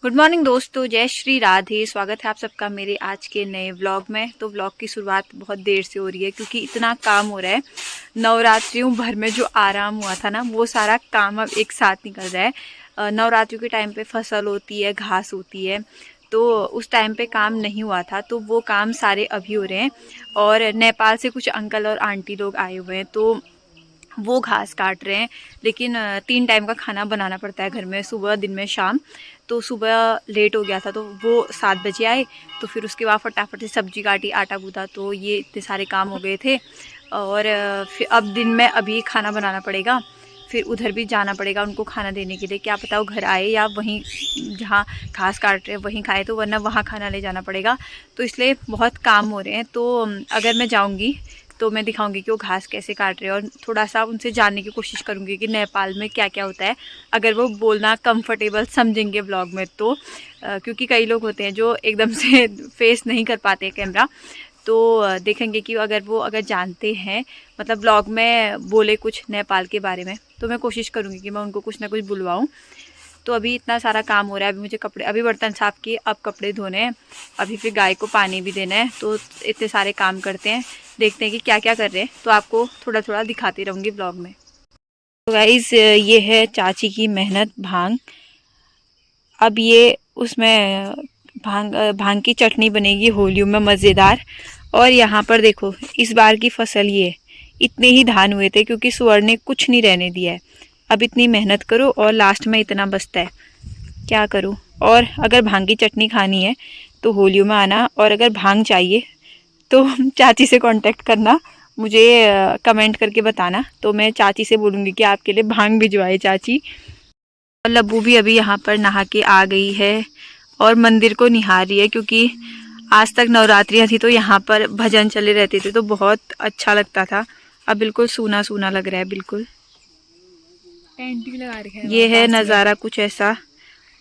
Good morning दोस्तों, जय श्री राधे। स्वागत है आप सबका मेरे आज के नए व्लॉग में। तो व्लॉग की शुरुआत बहुत देर से हो रही है क्योंकि इतना काम हो रहा है। नवरात्रियों भर में जो आराम हुआ था ना, वो सारा काम अब एक साथ निकल रहा है। नवरात्रियों के टाइम पे फसल होती है, घास होती है, तो उस टाइम पे काम नहीं हुआ था, तो वो काम सारे अभी हो रहे हैं। और नेपाल से कुछ अंकल और आंटी लोग आए हुए हैं, तो वो घास काट रहे हैं। लेकिन 3 टाइम का खाना बनाना पड़ता है घर में, सुबह, दिन में, शाम। तो सुबह लेट हो गया था, तो वो 7 बजे आए। तो फिर उसके बाद फटाफट से सब्जी काटी, आटा गूँथा, तो ये इतने सारे काम हो गए थे। और फिर अब दिन में अभी खाना बनाना पड़ेगा, फिर उधर भी जाना पड़ेगा उनको खाना देने के लिए। क्या पता वो घर आए या वहीं जहाँ घास काट रहे हैं वहीं खाए, तो वरना वहाँ खाना ले जाना पड़ेगा। तो इसलिए बहुत काम हो रहे हैं। तो अगर मैं जाऊँगी तो मैं दिखाऊंगी कि वो घास कैसे काट रहे हैं, और थोड़ा सा उनसे जानने की कोशिश करूंगी कि नेपाल में क्या क्या होता है। अगर वो बोलना कंफर्टेबल समझेंगे ब्लॉग में तो क्योंकि कई लोग होते हैं जो एकदम से फेस नहीं कर पाते कैमरा। तो देखेंगे कि अगर जानते हैं, मतलब ब्लॉग में बोले कुछ नेपाल के बारे में, तो मैं कोशिश करूँगी कि मैं उनको कुछ ना कुछ बुलवाऊँ। तो अभी इतना सारा काम हो रहा है। अभी मुझे कपड़े, अभी बर्तन साफ़ किए, अब कपड़े धोने हैं, अभी फिर गाय को पानी भी देना है। तो इतने सारे काम करते हैं, देखते हैं कि क्या क्या कर रहे हैं। तो आपको थोड़ा थोड़ा दिखाती रहूँगी ब्लॉग में। तो गाइस, ये है चाची की मेहनत, भांग। अब ये उसमें भांग की चटनी बनेगी होलियों में, मज़ेदार। और यहाँ पर देखो, इस बार की फसल ये इतने ही धान हुए थे क्योंकि सुअर ने कुछ नहीं रहने दिया है। अब इतनी मेहनत करो और लास्ट में इतना बचता है, क्या करूँ। और अगर भांग की चटनी खानी है तो होलियों में आना, और अगर भांग चाहिए तो चाची से कांटेक्ट करना, मुझे कमेंट करके बताना, तो मैं चाची से बोलूँगी कि आपके लिए भांग भिजवाए चाची। और लब्बू भी अभी यहाँ पर नहा के आ गई है और मंदिर को निहार रही है, क्योंकि आज तक नवरात्रियाँ थी तो यहाँ पर भजन चले रहते थे, तो बहुत अच्छा लगता था। अब बिल्कुल सूना सूना लग रहा है, बिल्कुल। टेंट भी लगा रखे हैं ये वहाँ है पास में। नज़ारा कुछ ऐसा।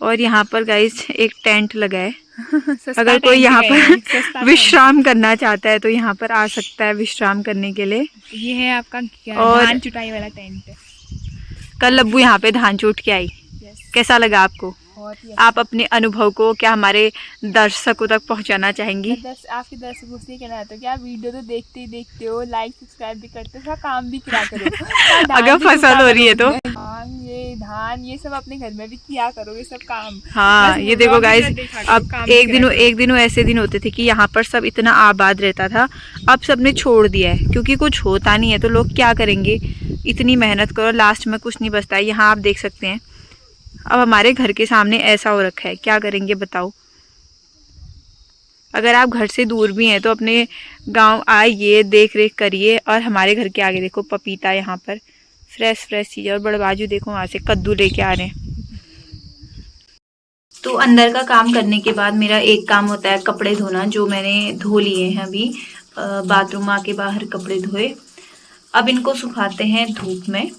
और यहाँ पर गाइस एक टेंट लगा है। सस्ता अगर कोई टेंट यहाँ गए पर हैं, सस्ता टेंट। विश्राम करना चाहता है तो यहाँ पर आ सकता है विश्राम करने के लिए। ये है आपका क्या, और धान चुटाई वाला टेंट। कल अब्बू यहाँ पे धान चूट के आई। यस। कैसा लगा आपको? बहुत ही आप अच्छा। अपने अनुभव को क्या हमारे दर्शकों तक पहुँचाना चाहेंगी? मैं दस आपके दर्शकों से ये कहना चाहता हूँ कि आप वीडियो तो देखते ही देखते हो, लाइक सब्सक्राइब भी करते हो, थोड़ा काम भी किया करो, थोड़ा अगर धान भी फसल चुटा हो रही करो। है तो। धान, ये धान, ये सब अपने घर में भी किया करो, ये सब काम। बस हाँ, ये देखो व्लॉग में गाइज, मत देखा करो, अब काम भी करा करो। एक दिनों ऐसे दिन होते थे कि यहाँ पर सब इतना आबाद रहता था। अब सबने छोड़ दिया है क्योंकि कुछ होता नहीं है, तो लोग क्या करेंगे। इतनी मेहनत करो, लास्ट में कुछ नहीं बचता है। यहाँ आप देख सकते हैं, अब हमारे घर के सामने ऐसा हो रखा है, क्या करेंगे बताओ। अगर आप घर से दूर भी हैं तो अपने गांव आइए, देख रेख करिए। और हमारे घर के आगे देखो पपीता, यहाँ पर फ्रेश फ्रेश चीज़। और बड़े बाजू देखो, वहाँ से कद्दू लेके आ रहे हैं। तो अंदर का काम करने के बाद मेरा एक काम होता है कपड़े धोना, जो मैंने धो लिए हैं अभी। बाथरूम आके बाहर कपड़े धोए, अब इनको सुखाते हैं धूप में।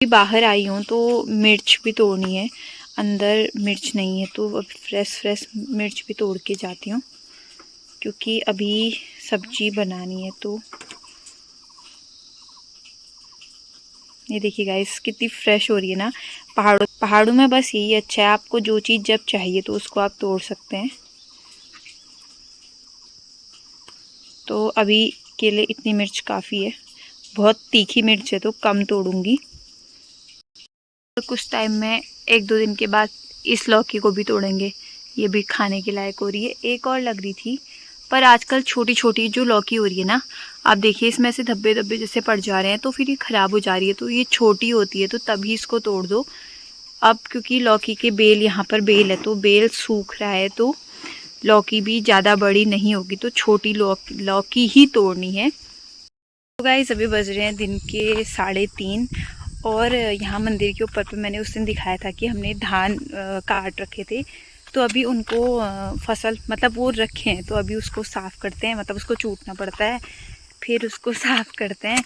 अभी बाहर आई हूँ तो मिर्च भी तोड़नी है, अंदर मिर्च नहीं है, तो अब फ्रेश फ्रेश मिर्च भी तोड़ के जाती हूँ, क्योंकि अभी सब्जी बनानी है। तो ये देखिए गाइस, कितनी फ्रेश हो रही है ना। पहाड़ों में बस यही अच्छा है, आपको जो चीज़ जब चाहिए तो उसको आप तोड़ सकते हैं। तो अभी के लिए इतनी मिर्च काफ़ी है, बहुत तीखी मिर्च है तो कम तोड़ूंगी। और कुछ टाइम में, 1-2 दिन के बाद, इस लौकी को भी तोड़ेंगे। ये भी खाने के लायक हो रही है। एक और लग रही थी, पर आजकल छोटी छोटी जो लौकी हो रही है ना, आप देखिए इसमें से धब्बे धब्बे जैसे पड़ जा रहे हैं, तो फिर ये ख़राब हो जा रही है। तो ये छोटी होती है तो तभी इसको तोड़ दो। अब क्योंकि लौकी के बेल, यहाँ पर बेल है तो बेल सूख रहा है, तो लौकी भी ज़्यादा बड़ी नहीं होगी, तो छोटी लौकी ही तोड़नी है। तो गाइस, अभी बज रहे हैं दिन के 3:30। और यहाँ मंदिर के ऊपर पे मैंने उस दिन दिखाया था कि हमने धान काट रखे थे, तो अभी उनको फसल, मतलब वो रखे हैं, तो अभी उसको साफ़ करते हैं, मतलब उसको चूटना पड़ता है, फिर उसको साफ़ करते हैं।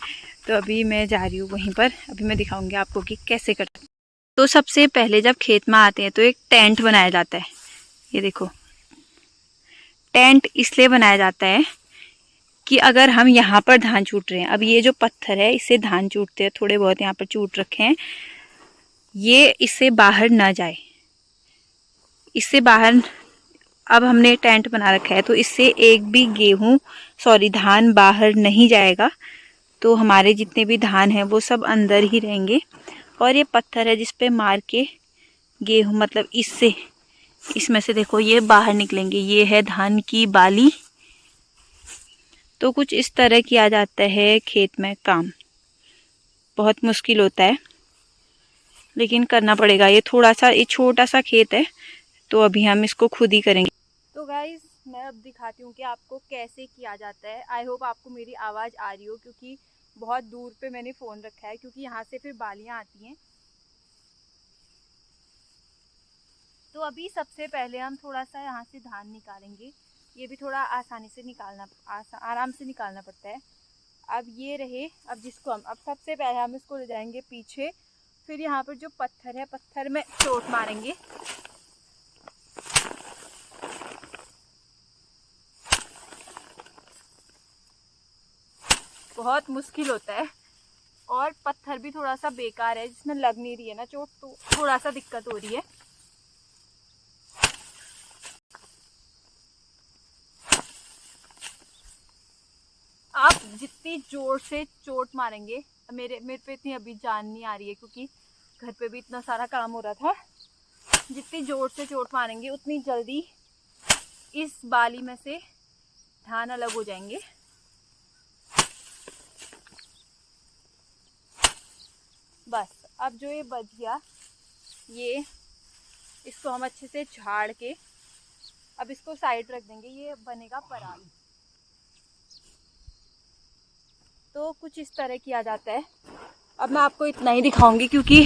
तो अभी मैं जा रही हूँ वहीं पर, अभी मैं दिखाऊंगी आपको कि कैसे करते हैं। तो सबसे पहले जब खेत में आते हैं तो एक टेंट बनाया जाता है। ये देखो, टेंट इसलिए बनाया जाता है कि अगर हम यहाँ पर धान चूट रहे हैं, अब ये जो पत्थर है इससे धान चूटते हैं, थोड़े बहुत यहाँ पर चूट रखे हैं, ये इससे बाहर ना जाए, इससे बाहर अब हमने टेंट बना रखा है तो इससे एक भी धान बाहर नहीं जाएगा। तो हमारे जितने भी धान हैं वो सब अंदर ही रहेंगे। और ये पत्थर है जिस पे मार के गेहूँ मतलब इसमें से देखो ये बाहर निकलेंगे। ये है धान की बाली। तो कुछ इस तरह किया जाता है खेत में काम। बहुत मुश्किल होता है लेकिन करना पड़ेगा। ये छोटा सा खेत है तो अभी हम इसको खुद ही करेंगे। तो गाइस मैं अब दिखाती हूँ कि आपको कैसे किया जाता है। आई होप आपको मेरी आवाज़ आ रही हो क्योंकि बहुत दूर पे मैंने फ़ोन रखा है क्योंकि यहाँ से फिर बालियाँ आती हैं। तो अभी सबसे पहले हम थोड़ा सा यहाँ से धान निकालेंगे। ये भी थोड़ा आराम से निकालना पड़ता है। अब ये रहे, अब सबसे पहले हम इसको ले जाएंगे पीछे। फिर यहाँ पर जो पत्थर है, पत्थर में चोट मारेंगे। बहुत मुश्किल होता है और पत्थर भी थोड़ा सा बेकार है, जिसमें लग नहीं रही है ना चोट, तो थोड़ा सा दिक्कत हो रही है। आप जितनी जोर से चोट मारेंगे, मेरे पे इतनी अभी जान नहीं आ रही है क्योंकि घर पे भी इतना सारा काम हो रहा था। जितनी जोर से चोट मारेंगे उतनी जल्दी इस बाली में से धान अलग हो जाएंगे। बस अब जो ये बच गया, इसको हम अच्छे से झाड़ के अब इसको साइड रख देंगे। ये बनेगा पराल। तो कुछ इस तरह किया जाता है। अब मैं आपको इतना ही दिखाऊंगी क्योंकि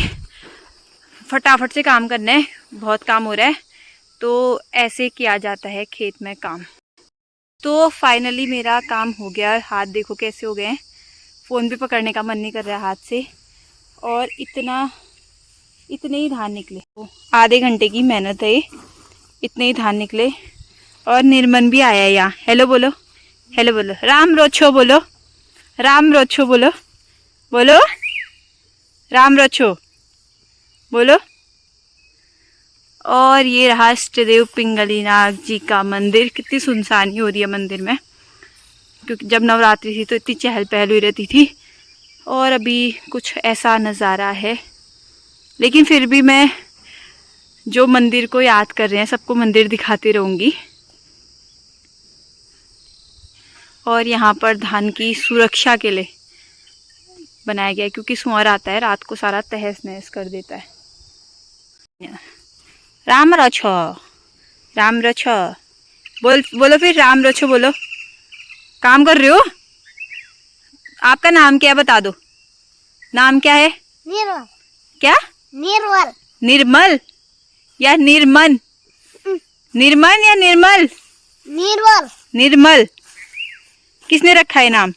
फटाफट से काम करना है, बहुत काम हो रहा है। तो ऐसे किया जाता है खेत में काम। तो फाइनली मेरा काम हो गया। हाथ देखो कैसे हो गए हैं, फ़ोन भी पकड़ने का मन नहीं कर रहा है हाथ से। और इतने ही धान निकले, आधे घंटे की मेहनत है, इतने ही धान निकले। और निर्मन भी आया है यहाँ। हेलो बोलो, हेलो बोलो, राम रोछो बोलो, राम रोछो बोलो, बोलो राम रोछो बोलो। और ये रहा इष्टदेव पिंगलीनाग जी का मंदिर। कितनी सुनसानी हो रही है मंदिर में क्योंकि जब नवरात्रि थी तो इतनी चहल पहल हुई रहती थी। और अभी कुछ ऐसा नज़ारा है, लेकिन फिर भी मैं जो मंदिर को याद कर रहे हैं सबको मंदिर दिखाती रहूँगी। और यहाँ पर धान की सुरक्षा के लिए बनाया गया है क्योंकि सुअर आता है रात को, सारा तहस नहस कर देता है। राम रछो, राम रछो बोलो फिर राम रछो बोलो। काम कर रहे हो? आपका नाम क्या है बता दो। नाम क्या है? निर्मल। क्या? निर्मल। निर्मल या निर्मन? निर्मन या निर्मल? निर्मल। निर्मल। किसने रखा है नाम?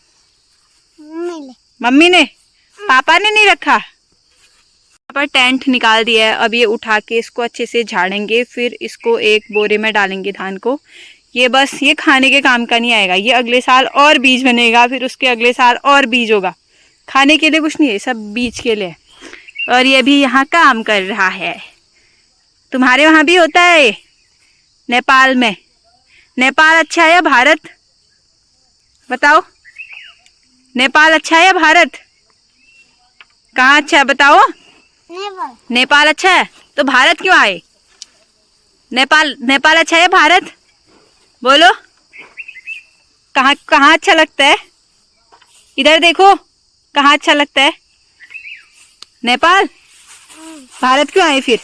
मम्मी ने। पापा ने नहीं रखा। यहाँ पर टेंट निकाल दिया है। अब ये उठा के इसको अच्छे से झाड़ेंगे, फिर इसको एक बोरे में डालेंगे धान को। ये खाने के काम का नहीं आएगा। ये अगले साल और बीज बनेगा, फिर उसके अगले साल और बीज होगा। खाने के लिए कुछ नहीं है, सब बीज के लिए। और ये भी यहाँ काम कर रहा है। तुम्हारे वहाँ भी होता है नेपाल में? नेपाल अच्छा है या भारत? बताओ, नेपाल अच्छा है या भारत? कहाँ अच्छा है बताओ? नेपाल। नेपाल अच्छा है तो भारत क्यों आए? नेपाल अच्छा है या भारत? बोलो, कहाँ अच्छा लगता है? इधर देखो, कहाँ अच्छा लगता है? नेपाल। भारत क्यों आए फिर?